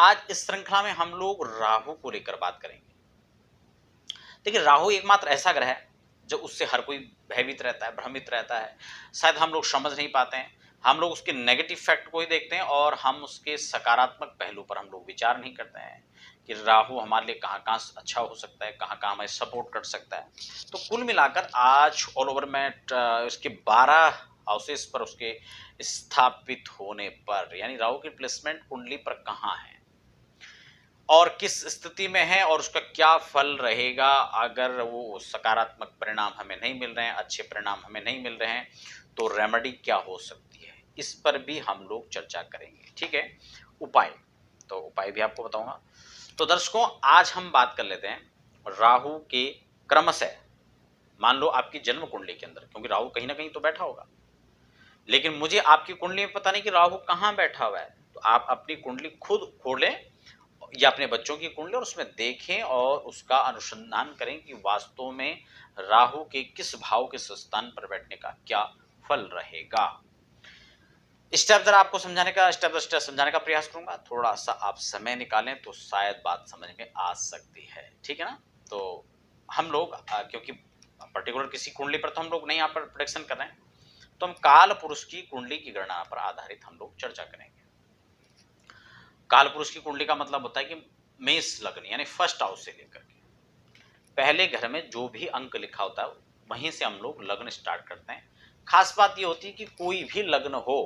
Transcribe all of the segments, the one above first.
आज इस श्रृंखला में हम लोग राहु को लेकर बात करेंगे। देखिए, राहु एकमात्र ऐसा ग्रह है जो उससे हर कोई भयभीत रहता है, भ्रमित रहता है। शायद हम लोग समझ नहीं पाते हैं। हम लोग उसके नेगेटिव फैक्ट को ही देखते हैं और हम उसके सकारात्मक पहलू पर हम लोग विचार नहीं करते हैं कि राहु हमारे लिए कहाँ-कहाँ अच्छा हो सकता है, कहाँ-कहाँ हमें सपोर्ट कर सकता है। तो कुल मिलाकर आज ऑल ओवर मैं इसके 12 हाउसेस पर उसके स्थापित होने पर यानी राहु की प्लेसमेंट कुंडली पर कहाँ है और किस स्थिति में है और उसका क्या फल रहेगा अगर वो सकारात्मक परिणाम हमें नहीं मिल रहे हैं, अच्छे परिणाम हमें नहीं मिल रहे हैं, तो रेमेडी क्या हो सकती है, इस पर भी हम लोग चर्चा करेंगे। ठीक है, उपाय, तो उपाय भी आपको बताऊंगा। तो दर्शकों, आज हम बात कर लेते हैं राहु के क्रमशः। मान लो आपकी जन्म कुंडली के अंदर, क्योंकि राहु कहीं ना कहीं तो बैठा होगा, लेकिन मुझे आपकी कुंडली में पता नहीं कि राहु कहाँ बैठा हुआ है। तो आप अपनी कुंडली खुद खोलें या अपने बच्चों की कुंडली और उसमें देखें और उसका अनुसंधान करें कि वास्तव में राहु के किस भाव के स्थान पर बैठने का क्या फल रहेगा। स्टेप जरा आपको समझाने का स्टेप बाय स्टेप समझाने का प्रयास करूंगा। थोड़ा सा आप समय निकालें तो शायद बात समझ में आ सकती है। ठीक है ना। तो हम लोग क्योंकि पर्टिकुलर किसी कुंडली पर तो हम लोग नहीं यहाँ पर प्रोडिक्शन कर रहे हैं, तो हम काल पुरुष की कुंडली की गणना पर आधारित हम लोग चर्चा करेंगे। काल पुरुष की कुंडली का मतलब होता है कि मेष लग्न यानी फर्स्ट हाउस से लेकर के पहले घर में जो भी अंक लिखा होता है वहीं से हम लोग लग्न स्टार्ट करते हैं। खास बात ये होती है कि कोई भी लग्न हो,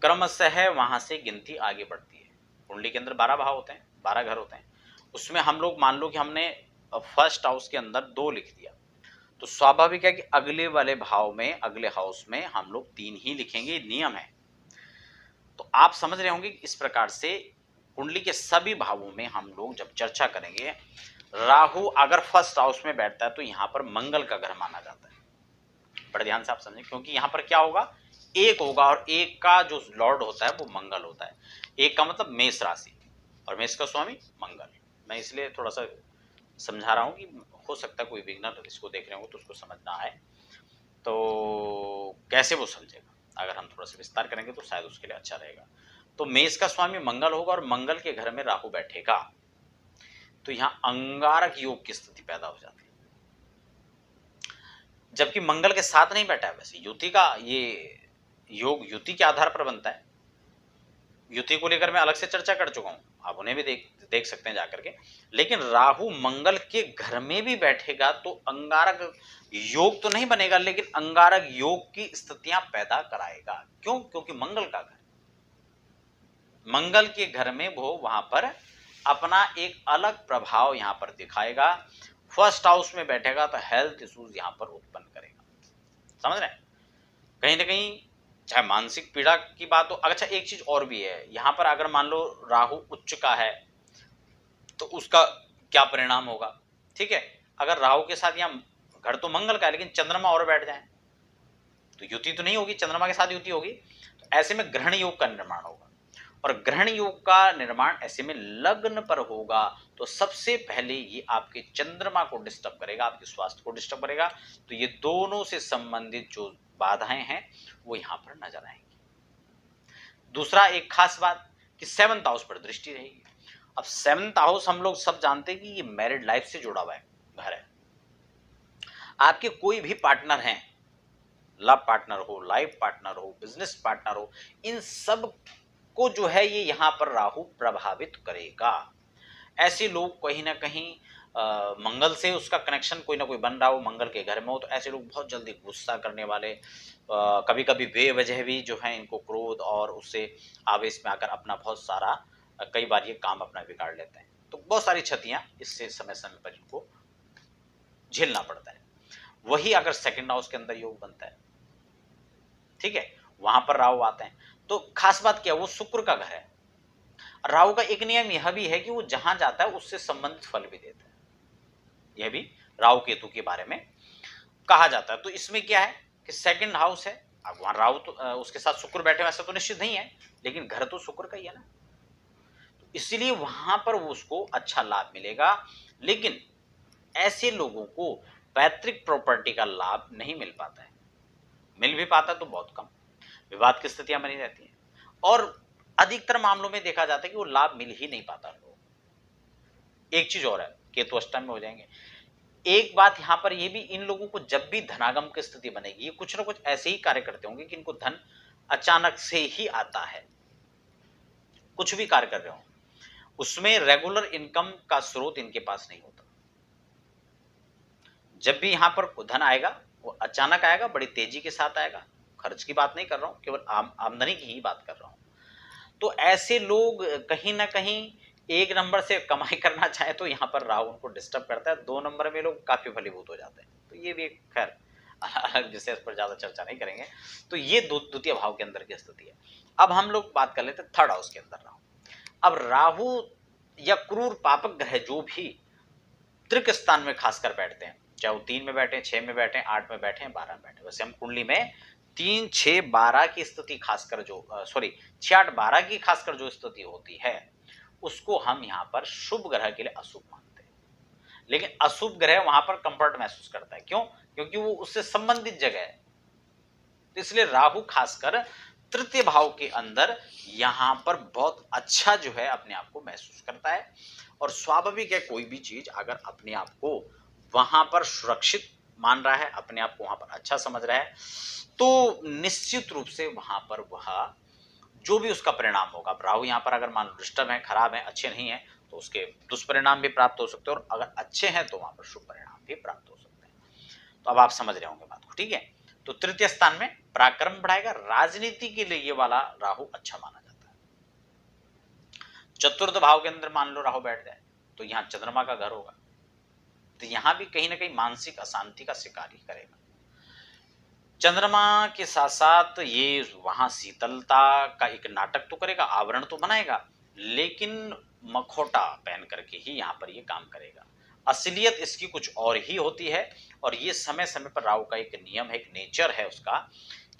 क्रमशः वहां से गिनती आगे बढ़ती है। कुंडली के अंदर 12 भाव होते हैं, 12 घर होते हैं। उसमें हम लोग मान लो कि हमने फर्स्ट हाउस के अंदर 2 लिख दिया, तो स्वाभाविक है कि अगले वाले भाव में, अगले हाउस में हम लोग 3 ही लिखेंगे, नियम है। तो आप समझ रहे होंगे कि इस प्रकार से कुंडली के सभी भावों में हम लोग जब चर्चा करेंगे, राहु अगर फर्स्ट हाउस में बैठता है तो यहाँ पर मंगल का घर माना जाता है। बड़े ध्यान से आप समझें, क्योंकि यहाँ पर क्या होगा, एक होगा और एक का जो लॉर्ड होता है वो मंगल होता है। एक का मतलब मेष राशि और मेष का स्वामी मंगल। मैं इसलिए थोड़ा सा समझा रहा हूँ कि हो सकता है कोई बिगनर इसको देख रहे हो तो उसको समझ ना आए, तो कैसे वो समझेगा। अगर हम थोड़ा सा विस्तार करेंगे तो शायद उसके लिए अच्छा रहेगा। तो मेष का स्वामी मंगल होगा और मंगल के घर में राहु बैठेगा, तो यहां अंगारक योग की स्थिति पैदा हो जाती है। जबकि मंगल के साथ नहीं बैठा है। वैसे युति का ये योग युति के आधार पर बनता है। युति को लेकर मैं अलग से चर्चा कर चुका हूं, आप उन्हें भी देख सकते हैं जाकर के। लेकिन राहु मंगल के घर में भी बैठेगा तो अंगारक योग तो नहीं बनेगा, लेकिन अंगारक योग की स्थितियां पैदा कराएगा। क्यों? क्योंकि मंगल का घर, मंगल के घर में वो वहां पर अपना एक अलग प्रभाव यहां पर दिखाएगा। फर्स्ट हाउस में बैठेगा तो हेल्थ इश्यूज यहां पर उत्पन्न करेगा। समझ रहे हैं? कहीं ना कहीं चाहे मानसिक पीड़ा की बात हो। अच्छा, एक चीज और भी है, यहां पर अगर मान लो राहु उच्च का है तो उसका क्या परिणाम होगा। ठीक है, अगर राहु के साथ यहाँ घर तो मंगल का है लेकिन चंद्रमा और बैठ जाए तो युति तो नहीं होगी, चंद्रमा के साथ युति होगी। तो ऐसे में ग्रहण योग का निर्माण होगा और ग्रहण योग का निर्माण ऐसे में लग्न पर होगा, तो सबसे पहले ये आपके चंद्रमा को डिस्टर्ब करेगा, आपके स्वास्थ्य को डिस्टर्ब करेगा। तो ये दोनों से संबंधित जो बाधाएं हैं वो यहां पर नजर आएंगी। दूसरा एक खास बात कि 7th हाउस पर दृष्टि रहेगी। अब 7th हाउस हम लोग सब जानते हैं कि ये मैरिड लाइफ से जुड़ा हुआ है घर है। आपके कोई भी पार्टनर हैं, लव पार्टनर हो, लाइफ पार्टनर हो, बिजनेस पार्टनर हो, इन सब को जो है ये यहां पर राहु प्रभावित करेगा। ऐसे लोग कहीं ना कहीं मंगल से उसका कनेक्शन कोई ना कोई बन रहा हो, मंगल के घर में हो, तो ऐसे लोग बहुत जल्दी गुस्सा करने वाले, कभी कभी बेवजह भी जो है इनको क्रोध और उससे आवेश में आकर अपना बहुत सारा कई बार ये काम अपना बिगाड़ लेते हैं। तो बहुत सारी क्षतियां इससे समय समय पर इनको झेलना पड़ता है। वही अगर 2nd हाउस के अंदर योग बनता है, ठीक है, वहां पर राहु आते हैं, तो खास बात क्या, वो शुक्र का घर है। राहु का एक नियम यह भी है कि वो जहां जाता है उससे संबंधित फल भी देता है। यह भी राहु केतु के बारे में कहा जाता है। तो इसमें क्या है कि 2nd हाउस है, अब वहां राहु तो उसके साथ शुक्र बैठे, वैसा तो निश्चित नहीं है, लेकिन घर तो शुक्र का ही है ना, तो इसीलिए वहां पर वो उसको अच्छा लाभ मिलेगा। लेकिन ऐसे लोगों को पैतृक प्रॉपर्टी का लाभ नहीं मिल पाता है, मिल भी पाता तो बहुत कम, विवाद की स्थितियां बनी रहती हैं। और अधिकतर मामलों में देखा जाता है कि वो लाभ मिल ही नहीं पाता लोग। एक चीज और है, केतु अष्टम में हो जाएंगे। एक बात यहां पर ये भी, इन लोगों को जब भी धनागम की स्थिति बनेगी, ये कुछ ना कुछ ऐसे ही कार्य करते होंगे कि इनको धन अचानक से ही आता है। कुछ भी कार्य कर रहे हो, उसमें रेगुलर इनकम का स्रोत इनके पास नहीं होता। जब भी यहां पर धन आएगा वो अचानक आएगा, बड़ी तेजी के साथ आएगा। खर्च की बात नहीं कर रहा हूं, केवल आमदनी की ही बात कर रहा हूं। तो ऐसे लोग कहीं ना कहीं एक नंबर से कमाई करना चाहे तो यहाँ पर राहु उनको डिस्टर्ब करता है, 2 नंबर में लोग काफी फलीभूत हो जाते हैं। तो ये भी खैर अलग विषय, इस पर ज्यादा चर्चा नहीं करेंगे। तो ये द्वितीय भाव के अंदर की स्थिति है। अब हम लोग बात कर लेते हैं थर्ड हाउस के अंदर राहु। अब राहु या क्रूर पापक ग्रह जो भी त्रिक स्थान में खासकर बैठते हैं, चाहे वो 3 में बैठे, 6 में बैठे, 8 में बैठे, 12 में बैठे। वैसे हम कुंडली में 3, 6, 12 की स्थिति खासकर जो 6, 8, 12 की खासकर जो स्थिति होती है उसको हम यहाँ पर शुभ ग्रह के लिए अशुभ मानते हैं। लेकिन अशुभ ग्रह वहां पर कंफर्ट महसूस करता है। क्यों? क्योंकि वो उससे संबंधित जगह है। तो इसलिए राहु खासकर तृतीय भाव के अंदर यहां पर बहुत अच्छा जो है अपने आप को महसूस करता है। और स्वाभाविक है, कोई भी चीज अगर अपने आप को वहां पर सुरक्षित मान रहा है, अपने आप को वहां पर अच्छा समझ रहा है, तो निश्चित रूप से वहां पर वह जो भी उसका परिणाम होगा। अब राहु यहाँ पर अगर मान लो डिस्टर्ब है, खराब है, अच्छे नहीं है, तो उसके दुष्परिणाम भी प्राप्त हो सकते हैं, और अगर अच्छे हैं तो वहां पर शुभ परिणाम भी प्राप्त हो सकते हैं। तो अब आप समझ रहे होंगे बात को, ठीक है। तो तृतीय स्थान में पराक्रम बढ़ाएगा, राजनीति के लिए ये वाला राहु अच्छा माना जाता है। चतुर्थ भाव के अंदर मान लो राहु बैठ जाए तो यहाँ चंद्रमा का घर होगा, तो यहां भी कहीं ना कहीं मानसिक अशांति का शिकार ही करेगा। चंद्रमा के साथ साथ ये वहां शीतलता का एक नाटक तो करेगा, आवरण तो बनाएगा, लेकिन मखौटा पहन करके ही यहां पर ये काम करेगा। असलियत इसकी कुछ और ही होती है। और ये समय समय पर राहु का एक नियम है, एक नेचर है उसका,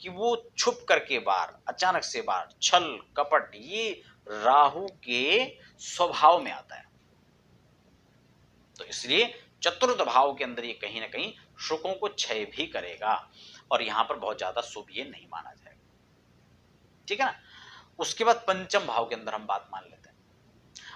कि वो छुप करके बार, अचानक से बार, छल कपट, ये राहु के स्वभाव में आता है। तो इसलिए चतुर्थ भाव के अंदर ये कहीं ना कहीं सुखों को क्षय भी करेगा, और यहां पर बहुत ज्यादा शुभ ये नहीं माना जाएगा, ठीक है ना। उसके बाद पंचम भाव के अंदर हम बात मान लेते हैं।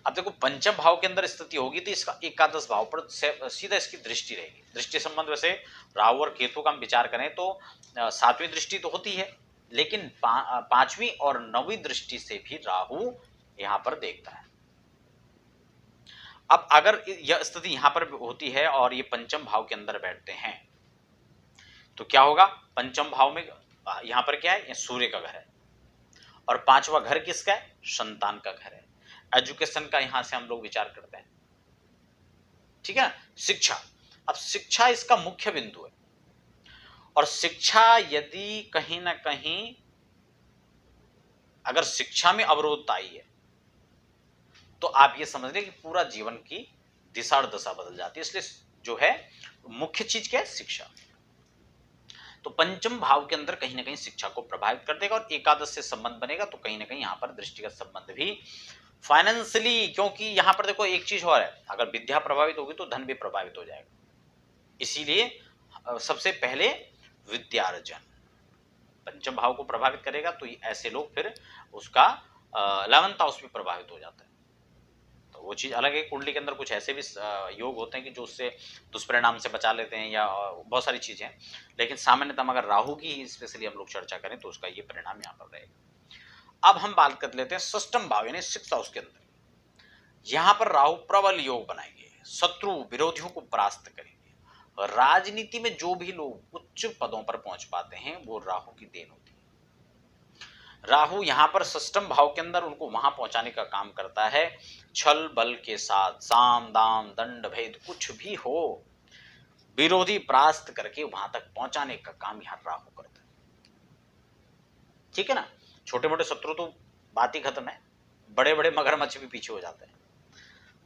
अब देखो, पंचम भाव के अंदर स्थिति होगी तो इसका एकादश भाव पर सीधा इसकी दृष्टि रहेगी। दृष्टि संबंध वैसे राहु और केतु का हम विचार करें तो 7वीं दृष्टि तो होती है, लेकिन 5वीं और 9वीं दृष्टि से भी राहु यहां पर देखता है। अब अगर यह स्थिति यहां पर होती है और ये पंचम भाव के अंदर बैठते हैं तो क्या होगा? पंचम भाव में यहां पर क्या है? सूर्य का घर है, और 5वां घर किसका है? संतान का घर है। एजुकेशन का यहां से हम लोग विचार करते हैं, ठीक है। शिक्षा, अब शिक्षा इसका मुख्य बिंदु है, और शिक्षा यदि कहीं ना कहीं अगर शिक्षा में अवरोधता आई है तो आप ये समझ लें कि पूरा जीवन की दिशा और दशा बदल जाती है। इसलिए जो है मुख्य चीज क्या है? शिक्षा। तो पंचम भाव के अंदर कहीं ना कहीं शिक्षा को प्रभावित कर देगा, और एकादश से संबंध बनेगा तो कहीं ना कहीं यहां पर दृष्टिगत संबंध भी फाइनेंशियली, क्योंकि यहां पर देखो एक चीज और है, अगर विद्या प्रभावित होगी तो धन भी प्रभावित हो जाएगा। इसीलिए सबसे पहले विद्यार्जन पंचम भाव को प्रभावित करेगा, तो ऐसे लोग फिर उसका 11th हाउस भी प्रभावित हो जाता है। तो वो चीज अलग है। कुंडली के अंदर कुछ ऐसे भी योग होते हैं कि जो उससे दुष्परिणाम से बचा लेते हैं, या बहुत सारी चीजें, लेकिन सामान्यतः अगर राहु की स्पेशली हम लोग चर्चा करें तो उसका ये परिणाम यहाँ पर रहेगा। अब हम बात कर लेते हैं षष्ठम भाव यानी 6th हाउस के अंदर। यहां पर राहु प्रबल योग बनाएंगे, शत्रु विरोधियों को परास्त करेंगे। राजनीति में जो भी लोग उच्च पदों पर पहुंच पाते हैं वो राहु की देन होती है। राहु यहां पर षष्ठम भाव के अंदर उनको वहां पहुंचाने का काम करता है, छल बल के साथ, साम दाम दंड भेद कुछ भी हो, विरोधी परास्त करके वहां तक पहुंचाने का काम यहां राहु करता है, ठीक है ना। छोटे मोटे शत्रु तो बात ही खत्म है, बड़े बड़े मगरमच्छ भी पीछे हो जाते हैं।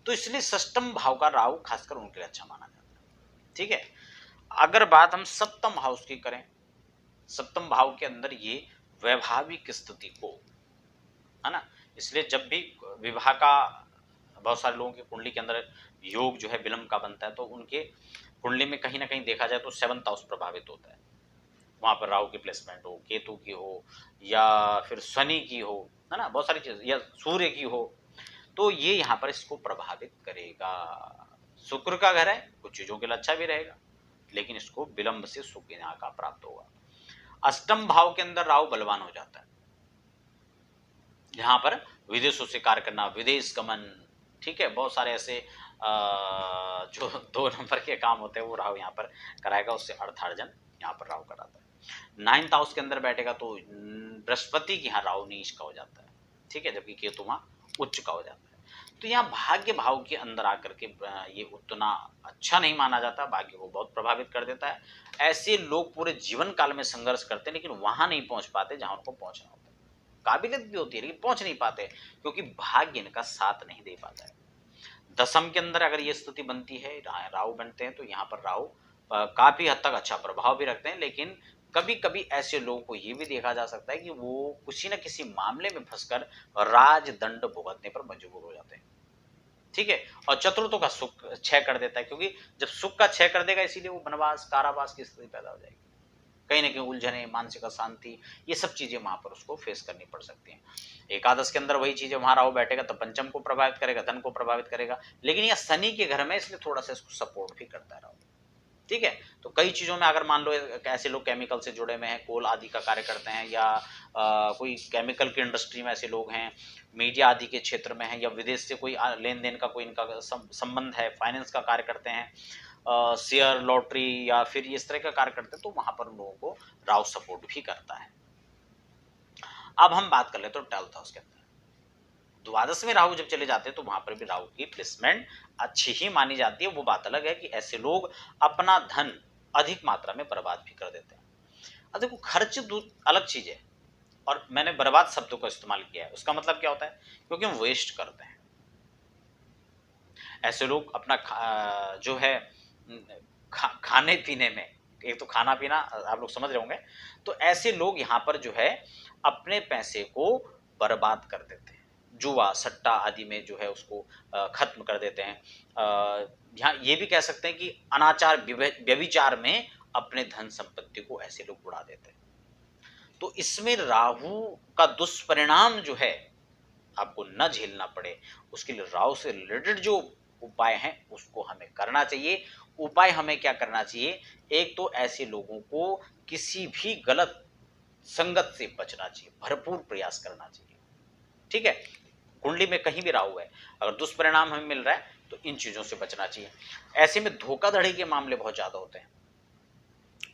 तो इसलिए षष्ठम भाव का राहु खासकर उनके लिए अच्छा माना जाता है, ठीक है। अगर बात हम सप्तम हाउस की करें, सप्तम भाव के अंदर ये वैवाहिक स्थिति को, है ना, इसलिए जब भी विवाह का बहुत सारे लोगों की कुंडली के अंदर योग जो है विलंब का बनता है तो उनके कुंडली में कहीं ना कहीं देखा जाए तो 7th हाउस प्रभावित होता है। वहां पर राहु की प्लेसमेंट हो, केतु की हो, या फिर शनि की हो, है ना, बहुत सारी चीज, या सूर्य की हो, तो ये यहाँ पर इसको प्रभावित करेगा। शुक्र का घर है, कुछ चीजों के लिए अच्छा भी रहेगा, लेकिन इसको विलंब से सुख यहाँ का प्राप्त होगा। अष्टम भाव के अंदर राहु बलवान हो जाता है, यहाँ पर विदेशों से कार्य करना, विदेश गमन, ठीक है, बहुत सारे ऐसे जो 2 नंबर के काम होते हैं वो राहु यहाँ पर कराएगा, उससे अर्थार्जन यहाँ पर राहु कराता है। 9th हाउस के अंदर बैठेगा तो बृहस्पति की यहाँ राहु नीच का हो जाता है, ठीक है, जबकि केतु वहाँ उच्च का हो जाता है। तो यहाँ भाग्य भाव के अंदर आकर के ये उतना अच्छा नहीं माना जाता, भाग्य को बहुत प्रभावित कर देता है। ऐसे लोग पूरे जीवन काल में संघर्ष करते हैं, लेकिन वहां नहीं पहुंच पाते जहां उनको पहुंचना होता है। काबिलियत भी होती है लेकिन पहुंच नहीं पाते, क्योंकि भाग्य इनका साथ नहीं दे पाता है। दशम के अंदर अगर ये स्थिति बनती है, राहु बनते हैं, तो यहाँ पर राहु काफी हद तक अच्छा प्रभाव भी रखते हैं, लेकिन कभी कभी ऐसे लोगों को ये भी देखा जा सकता है कि वो किसी न किसी मामले में फंसकर राजदंड भुगतने पर मजबूर हो जाते हैं, ठीक है। और चतुर्थों का सुख क्षय कर देता है, क्योंकि जब सुख का क्षय कर देगा इसीलिए वो वनवास कारावास की स्थिति पैदा हो जाएगी, कहीं ना कहीं उलझने, मानसिक अशांति, ये सब चीजें वहां पर उसको फेस करनी पड़ सकती हैं। एकादश के अंदर वही चीजें वहां राहु बैठेगा तो पंचम को प्रभावित करेगा, धन को प्रभावित करेगा, लेकिन यह शनि के घर में, इसलिए थोड़ा सा इसको सपोर्ट भी करता है राहु, ठीक है। तो कई चीजों में अगर मान लो ऐसे लोग केमिकल से जुड़े में हैं, कोल आदि का कार्य करते हैं, या कोई केमिकल की इंडस्ट्री में ऐसे लोग हैं, मीडिया आदि के क्षेत्र में हैं, या विदेश से कोई लेन देन का कोई इनका संबंध है, फाइनेंस का कार्य करते हैं, शेयर लॉटरी या फिर इस तरह का कार्य करते हैं, तो वहां पर लोगों को राहु सपोर्ट भी करता है। अब हम बात कर लेते हैं 12th हाउस के अंदर द्वादश में राहु जब चले जाते हैं, तो वहां पर भी राहु की प्लेसमेंट अच्छी ही मानी जाती है। वो बात अलग है कि ऐसे लोग अपना धन अधिक मात्रा में बर्बाद भी कर देते हैं। अब देखो, खर्च अलग चीज है, और मैंने बर्बाद शब्दों का इस्तेमाल किया है, उसका मतलब क्या होता है, क्योंकि हम वेस्ट करते हैं। ऐसे लोग अपना जो है खाने पीने में, एक तो खाना पीना आप लोग समझ रहे होंगे, तो ऐसे लोग यहाँ पर जो है अपने पैसे को बर्बाद कर देते हैं, जुआ सट्टा आदि में जो है उसको खत्म कर देते हैं। यहाँ ये भी कह सकते हैं कि अनाचार व्यभिचार में अपने धन संपत्ति को ऐसे लोग उड़ा देते हैं। तो इसमें राहु का दुष्परिणाम जो है आपको न झेलना पड़े, उसके लिए राहु से रिलेटेड जो उपाय हैं उसको हमें करना चाहिए। उपाय हमें क्या करना चाहिए, एक तो ऐसे लोगों को किसी भी गलत संगत से बचना चाहिए, भरपूर प्रयास करना चाहिए, ठीक है। कुंडली में कहीं भी राहु है, अगर दुष्परिणाम हमें मिल रहा है तो इन चीजों से बचना चाहिए। ऐसे में धोखाधड़ी के मामले बहुत ज्यादा होते हैं,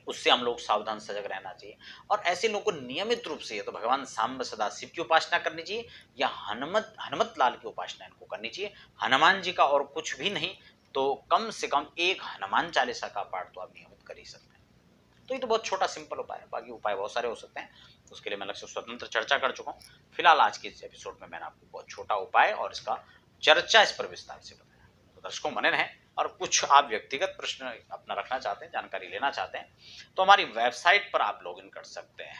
उससे हम लोग सावधान सजग रहना चाहिए। और ऐसे लोगों को नियमित रूप से तो भगवान सांब सदा शिव की उपासना करनी चाहिए, या हनुमत लाल की उपासना इनको करनी चाहिए। हनुमान जी का और कुछ भी नहीं तो कम से कम एक हनुमान चालीसा का पाठ तो आप नियमित कर ही सकते हैं। तो ये तो बहुत छोटा सिंपल उपाय है, बाकी उपाय बहुत सारे हो सकते हैं, उसके लिए मैं अलग से स्वतंत्र चर्चा कर चुका हूँ। फिलहाल आज के इस एपिसोड में मैंने आपको बहुत छोटा उपाय और इसका चर्चा इस पर विस्तार से बताया। तो दर्शकों मनन है, और कुछ आप व्यक्तिगत प्रश्न अपना रखना चाहते हैं, जानकारी लेना चाहते हैं, तो हमारी वेबसाइट पर आप लॉगिन कर सकते हैं।